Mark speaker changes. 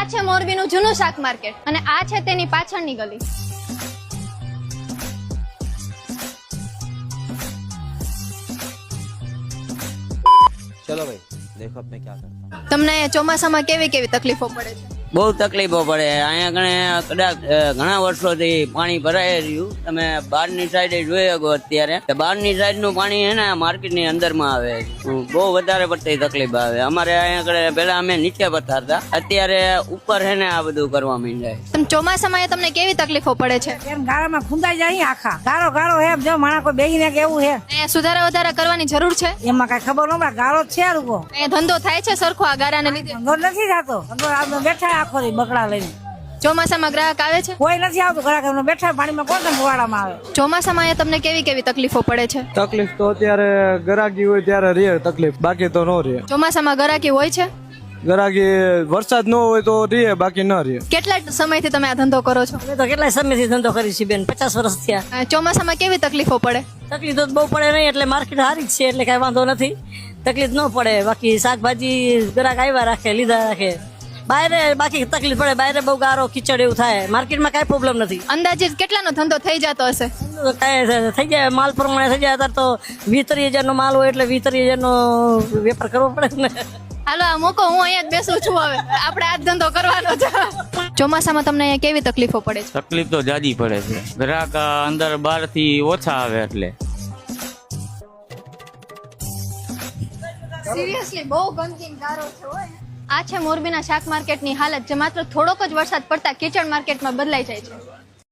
Speaker 1: આ છે મોરબીનું જૂનું શાક માર્કેટ અને આ છે તેની પાછળની ગલી.
Speaker 2: चलो भाई देखो अब मैं क्या करता हूँ.
Speaker 1: તમને ચોમાસામાં કેવી કેવી તકલીફો પડે છે?
Speaker 3: બહુ તકલીફો પડે અહીંયા કદાચ ઘણા વર્ષોથી પાણી ભરાઈ રહ્યું. તમે બહારની સાઈડે જોઈ શકો અત્યારે બહારની સાઈડ નું પાણી છે ને માર્કેટ ની અંદર માં આવે. બહુ વધારે પડતી તકલીફ આવે. અમારે અહીંયા પેલા અમે નીચે પડતા હતા, અત્યારે ઉપર છે ને આ બધું કરવા માંડ્યા.
Speaker 1: પણ ચોમાસામાં તમને કેવી તકલીફો પડે છે?
Speaker 4: એમ ગાળામાં ખૂંદાઈ જાય આખા ગાળો ગાળો હે. જો માણા કોઈ બેહીને કે એવું હે
Speaker 1: અહીંયા સુધારા વધારા કરવાની જરૂર છે.
Speaker 4: એમાં કઈ ખબર ન પડે. ગાળો જ છે રૂપો.
Speaker 1: અહીંયા ધંધો થાય છે સરખો આ ગારાને લીધે?
Speaker 4: ધંધો નથી થતો. ધંધો બેઠા આખો દી બકડા લઈને.
Speaker 1: ચોમાસામાં ગ્રાહક આવે છે?
Speaker 4: કોઈ નથી આવતું. ઘણા બેઠા પાણીમાં કોણ મોવાડામાં આવે.
Speaker 1: ચોમાસામાં અહીંયા તમને કેવી કેવી તકલીફો પડે છે?
Speaker 5: તકલીફ તો અત્યારે ગરાગી હોય ત્યારે રે તકલીફ, બાકી તો ન રે.
Speaker 1: ચોમાસામાં ગરાકી હોય છે?
Speaker 5: ગરાગી વરસાદ ન હોય તો રે, બાકી ન રે.
Speaker 1: કેટલા સમયથી તમે આ ધંધો કરો છો?
Speaker 4: અમે તો કેટલા સમયથી ધંધો કરી છે બેન, 50 વર્ષ થયા.
Speaker 1: ચોમાસામાં કેવી તકલીફો પડે?
Speaker 4: તકલીફ તો બહુ પડે નહીં, એટલે માર્કેટ સારી જ છે એટલે કઈ વાંધો નથી. તકલીફ ન પડે. બાકી શાકભાજી ગ્રાહક આવ્યા રાખે, લીધા રાખે. બહાર બાકી તકલીફ પડે. બહાર બહુ ગારો કીચડ એવું થાય. માર્કેટમાં કઈ પ્રોબ્લેમ નથી.
Speaker 1: અંદાજિત કેટલાનો ધંધો થઈ જતો હશે?
Speaker 4: થઈ જાય માલ પ્રમાણે થઈ જાય. અત્યારે તો 20-30 નો માલ હોય એટલે 20-30 નો વેપાર કરવો પડે ને.
Speaker 1: હાલો આ મૂકો, હું અહીંયા જ બેસું છું. હવે આપણે આ જ ધંધો કરવાનો છે. ચોમાસામાં તમને અહીંયા કેવી તકલીફો પડે છે?
Speaker 6: તકલીફ તો જાજી પડે છે. ગ્રાહક અંદર બહાર થી ઓછા આવે એટલે.
Speaker 1: સિરિયસલી બહુ ગંદકી ગારો છે હોય. આ છે મોરબીના શાક માર્કેટની હાલત, જે માત્ર થોડોક જ વરસાદ પડતા કીચડ માર્કેટમાં બદલાઈ જાય છે.